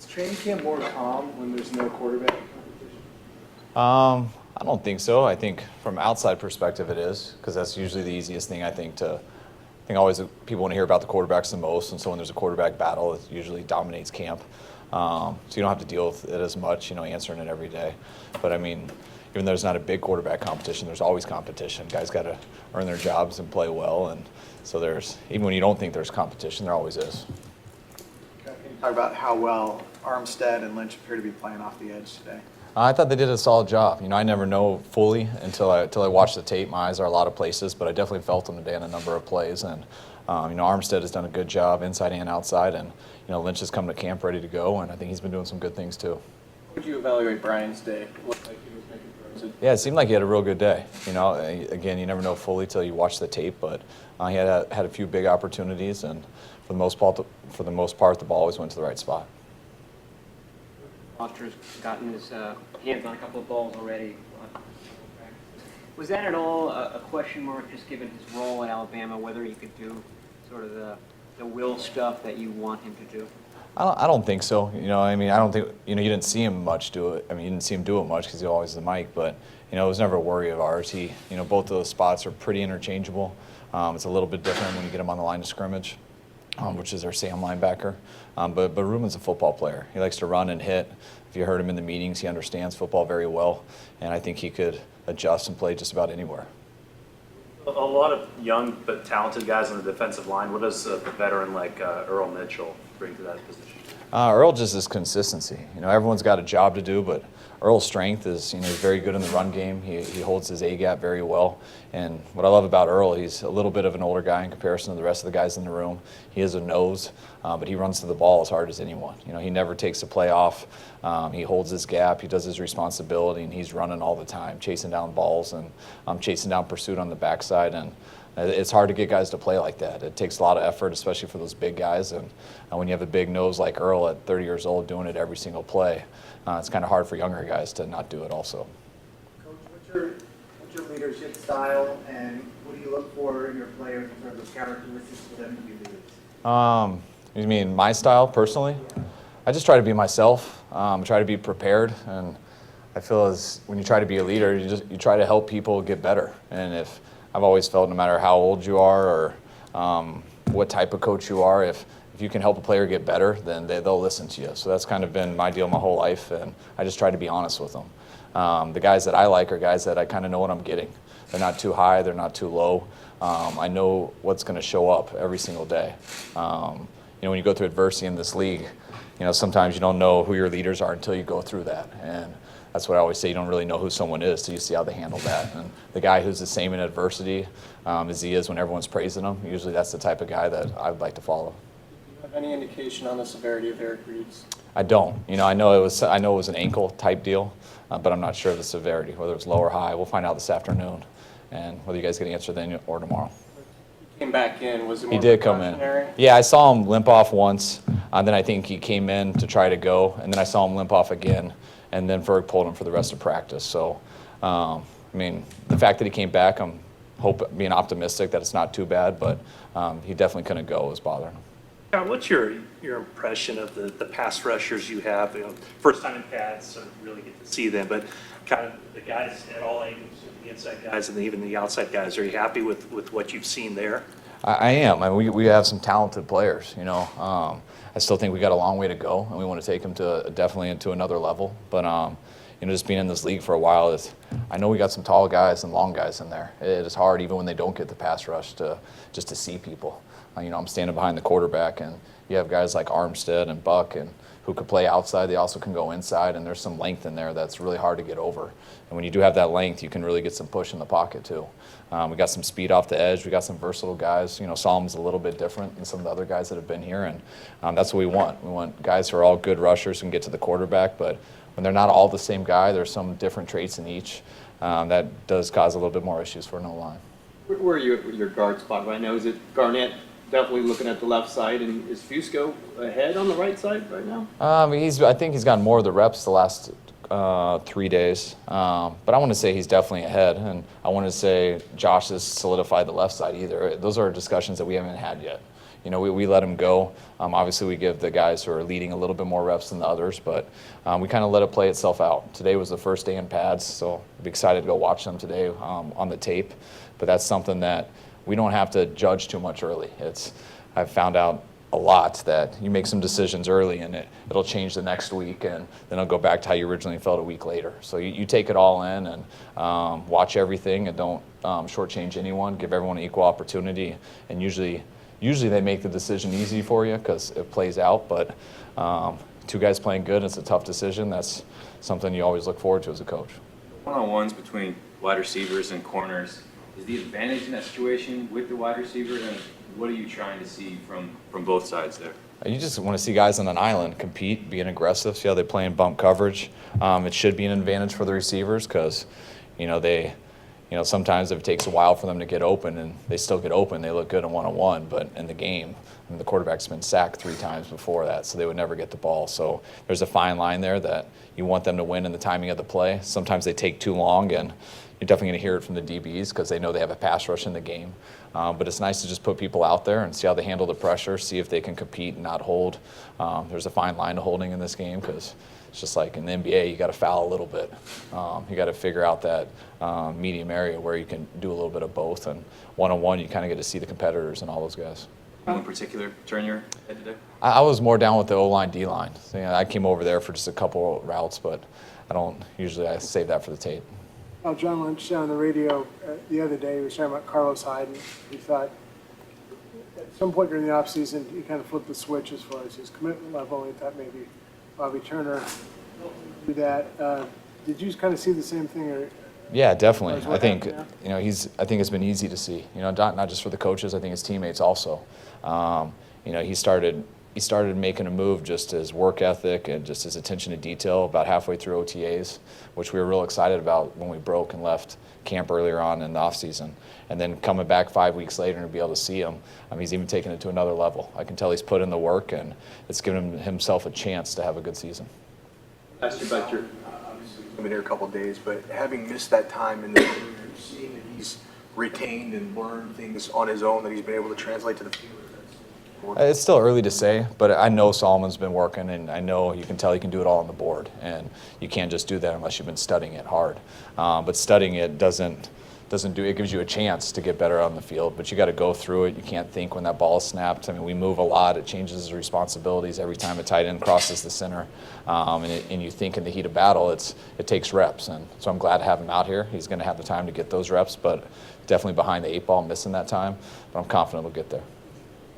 Is training camp more calm when there's no quarterback competition? I don't think so. I think from outside perspective it is, because that's usually the easiest thing I think always people want to hear about the quarterbacks the most, and so when there's a quarterback battle, it usually dominates camp. So you don't have to deal with it as much, answering it every day. But I mean, even though there's not a big quarterback competition, there's always competition. Guys got to earn their jobs and play well, and so even when you don't think there's competition, there always is. Can you talk about how well Armstead and Lynch appear to be playing off the edge today? I thought they did a solid job. I never know fully until I watch the tape. My eyes are a lot of places, but I definitely felt them today on a number of plays. And Armstead has done a good job inside and outside, and Lynch has come to camp ready to go, and I think he's been doing some good things too. How would you evaluate Brian's day? Looked like he was making throws. Yeah, it seemed like he had a real good day. Again, you never know fully till you watch the tape, but he had a few big opportunities, and for the most part, the ball always went to the right spot. Foster's gotten his hands on a couple of balls already. Was that at all a question mark, just given his role at Alabama, whether he could do sort of the will stuff that you want him to do? I don't think so. I don't think, you didn't see him much do it. You didn't see him do it much because he always the mic, but, it was never a worry of ours. Both of those spots are pretty interchangeable. It's a little bit different when you get him on the line of scrimmage, which is our Sam linebacker. But Ruben's a football player. He likes to run and hit. If you heard him in the meetings, he understands football very well, and I think he could adjust and play just about anywhere. A lot of young but talented guys on the defensive line. What does a veteran like Earl Mitchell bring to that position? Earl just is consistency. Everyone's got a job to do, but Earl's strength is, he's very good in the run game. He holds his A-gap very well. And what I love about Earl, he's a little bit of an older guy in comparison to the rest of the guys in the room. He has a nose, but he runs to the ball as hard as anyone. He never takes a play off. He holds his gap. He does his responsibility, and he's running all the time, chasing down balls and chasing down pursuit on the backside. And it's hard to get guys to play like that. It takes a lot of effort, especially for those big guys. And when you have a big nose like Earl at 30 years old doing it every single play, it's kind of hard for younger guys to not do it also. Coach, what's your leadership style, and what do you look for in your players in terms of characteristics for them to be leaders? You mean my style personally? I just try to be myself. Try to be prepared, and I feel as when you try to be a leader, you try to help people get better. And if I've always felt no matter how old you are or what type of coach you are, if you can help a player get better, then they'll listen to you. So that's kind of been my deal my whole life, and I just try to be honest with them. The guys that I like are guys that I kind of know what I'm getting. They're not too high, they're not too low. I know what's going to show up every single day. When you go through adversity in this league, sometimes you don't know who your leaders are until you go through that. And that's what I always say, you don't really know who someone is till you see how they handle that. And the guy who's the same in adversity as he is when everyone's praising him, usually that's the type of guy that I would like to follow. Do you have any indication on the severity of Eric Reed's? I don't. I know it was an ankle type deal, but I'm not sure of the severity, whether it's low or high. We'll find out this afternoon, and whether you guys get an answer then or tomorrow. He came back in. Was it more He did come in. Yeah, I saw him limp off once, then I think he came in to try to go, and then I saw him limp off again, and then Ferg pulled him for the rest of practice. So, the fact that he came back, I'm being optimistic that it's not too bad, but he definitely couldn't go. It was bothering him. John, what's your impression of the pass rushers you have? First time in pads, so really get to see them, but kind of the guys at all angles, the inside guys and even the outside guys. Are you happy with what you've seen there? I am. We have some talented players. I still think we got a long way to go, and we want to take them definitely into another level. But just being in this league for a while, I know we got some tall guys and long guys in there. It is hard, even when they don't get the pass rush, to see people. I'm standing behind the quarterback, and you have guys like Armstead and Buck and who could play outside. They also can go inside, and there's some length in there that's really hard to get over. And when you do have that length, you can really get some push in the pocket too. We got some speed off the edge. We got some versatile guys. Solom's a little bit different than some of the other guys that have been here, and that's what we want. We want guys who are all good rushers who can get to the quarterback, but when they're not all the same guy, there's some different traits in each. That does cause a little bit more issues for an O-line. Where are you at your guard spot right now? Is it Garnett definitely looking at the left side, and is Fusco ahead on the right side right now? I think he's gotten more of the reps the last 3 days, but I want to say he's definitely ahead, and I want to say Josh has solidified the left side either. Those are discussions that we haven't had yet. we let them go. Obviously, we give the guys who are leading a little bit more reps than the others, but we kind of let it play itself out. Today was the first day in pads, so I'll be excited to go watch them today on the tape. But that's something that we don't have to judge too much early. I've found out a lot that you make some decisions early and it'll change the next week, and then it'll go back to how you originally felt a week later. So you take it all in and watch everything, and don't shortchange anyone. Give everyone an equal opportunity, and usually they make the decision easy for you because it plays out. But two guys playing good, it's a tough decision. That's something you always look forward to as a coach. One-on-ones between wide receivers and corners is the advantage in that situation with the wide receiver, and what are you trying to see from both sides there? You just want to see guys on an island compete, being aggressive, see how they play in bump coverage. It should be an advantage for the receivers because, sometimes if it takes a while for them to get open and they still get open, they look good in one-on-one. But in the game, the quarterback's been sacked 3 times before that, so they would never get the ball. So there's a fine line there that you want them to win in the timing of the play. Sometimes they take too long, and you're definitely going to hear it from the DBs because they know they have a pass rush in the game. But it's nice to just put people out there and see how they handle the pressure, see if they can compete and not hold. There's a fine line to holding in this game because it's just like in the NBA, you got to foul a little bit. You got to figure out that medium area where you can do a little bit of both. And one-on-one, you kind of get to see the competitors and all those guys. In particular, turn your head today? I was more down with the O-line, D-line. So, I came over there for just a couple routes, but I save that for the tape. John Lynch said on the radio the other day, he was talking about Carlos Hyde, and he thought at some point during the offseason, he kind of flipped the switch as far as his commitment level. He thought maybe Bobby Turner would do that. Did you kind of see the same thing? Or yeah, definitely. I think I think it's been easy to see. Not just for the coaches. I think his teammates also. He started making a move, just his work ethic and just his attention to detail about halfway through OTAs, which we were real excited about when we broke and left camp earlier on in the offseason. And then coming back 5 weeks later and be able to see him, he's even taken it to another level. I can tell he's put in the work, and it's given himself a chance to have a good season. Ask you about your. I've been here a couple of days, but having missed that time in the seeing that he's retained and learned things on his own that he's been able to translate to the field. It's still early to say, but I know Solomon's been working, and I know you can tell he can do it all on the board, and you can't just do that unless you've been studying it hard. But studying it doesn't do it. Gives you a chance to get better on the field, but you got to go through it. You can't think when that ball is snapped. We move a lot. It changes his responsibilities every time a tight end crosses the center, and you think in the heat of battle, it takes reps, and so I'm glad to have him out here. He's going to have the time to get those reps, but definitely behind the 8 ball, missing that time. But I'm confident he'll get there.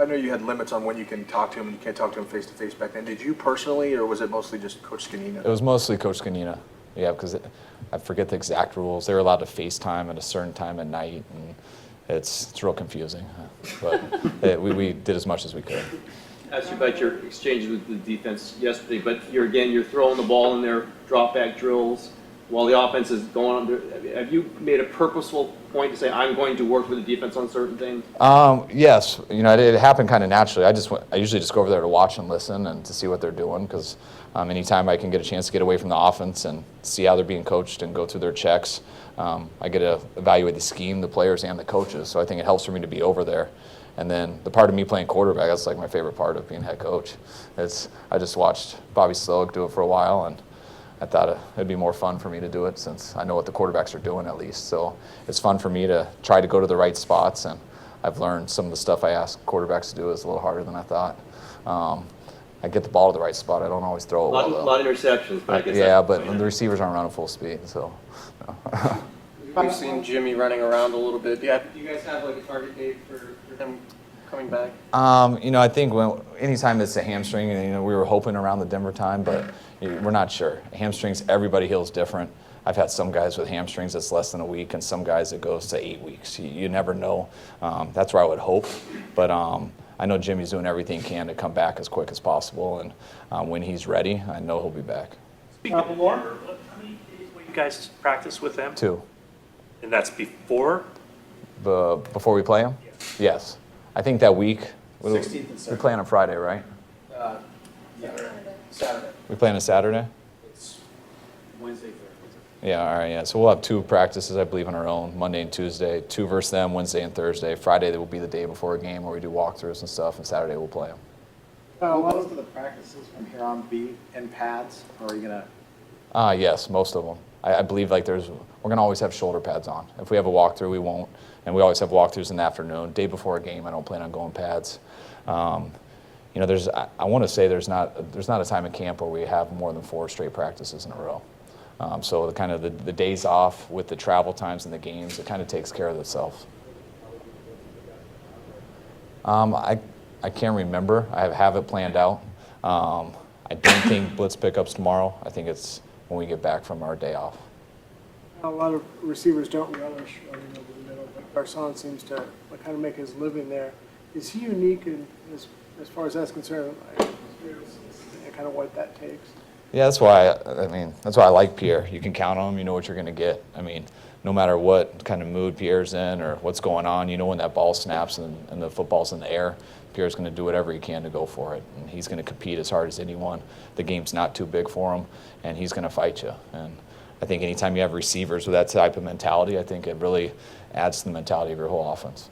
I know you had limits on when you can talk to him and you can't talk to him face-to-face back then. Did you personally, or was it mostly just Coach Scanina? It was mostly Coach Scanina, yeah, because I forget the exact rules. They were allowed to FaceTime at a certain time at night, and it's real confusing. But we did as much as we could. Asked you about your exchanges with the defense yesterday, but you're throwing the ball in their drop back drills while the offense is going on. Have you made a purposeful point to say, I'm going to work with the defense on certain things? Yes, it happened kind of naturally. I usually just go over there to watch and listen and to see what they're doing, because anytime I can get a chance to get away from the offense and see how they're being coached and go through their checks, I get to evaluate the scheme, the players, and the coaches. So I think it helps for me to be over there. And then the part of me playing quarterback, that's like my favorite part of being head coach. I just watched Bobby Slowick do it for a while, and I thought it'd be more fun for me to do it since I know what the quarterbacks are doing at least. So it's fun for me to try to go to the right spots, and I've learned some of the stuff I ask quarterbacks to do is a little harder than I thought. I get the ball to the right spot. I don't always throw it well, though. A lot of interceptions, but I guess yeah, but the receivers aren't running full speed, so. We've seen Jimmy running around a little bit. Do you guys have like a target date for him coming back? I think anytime it's a hamstring, we were hoping around the Denver time, but we're not sure. Hamstrings, everybody heals different. I've had some guys with hamstrings that's less than a week, and some guys it goes to 8 weeks. You never know. That's where I would hope, but I know Jimmy's doing everything he can to come back as quick as possible, and when he's ready, I know he'll be back. Speaking of Denver, how many days will you guys practice with them? 2. And that's before? Before we play him? Yes. I think that week. 16th and 17th. We play on a Friday, right? Saturday. We play on a Saturday? It's Wednesday, Yeah, all right, yeah. So we'll have 2 practices, I believe, on our own, Monday and Tuesday, 2 versus them, Wednesday and Thursday. Friday, that will be the day before a game where we do walkthroughs and stuff, and Saturday we'll play them. Will most of the practices from here on be in pads, or are you gonna? Yes, most of them. I believe like we're going to always have shoulder pads on. If we have a walkthrough, we won't. And we always have walkthroughs in the afternoon. Day before a game, I don't plan on going pads. You know, I want to say there's not a time in camp where we have more than 4 straight practices in a row. So the kind of the days off with the travel times and the games, it kind of takes care of itself. I can't remember. I have it planned out. I don't think blitz pickups tomorrow. I think it's when we get back from our day off. A lot of receivers don't relish running over the middle, but Garcon seems to kind of make his living there. Is he unique as far as that's concerned, and kind of what that takes? Yeah, that's why that's why I like Pierre. You can count on him. You know what you're going to get. I mean, no matter what kind of mood Pierre's in or what's going on, you know when that ball snaps and the football's in the air, Pierre's going to do whatever he can to go for it, and he's going to compete as hard as anyone. The game's not too big for him, and he's going to fight you. And I think anytime you have receivers with that type of mentality, I think it really adds to the mentality of your whole offense.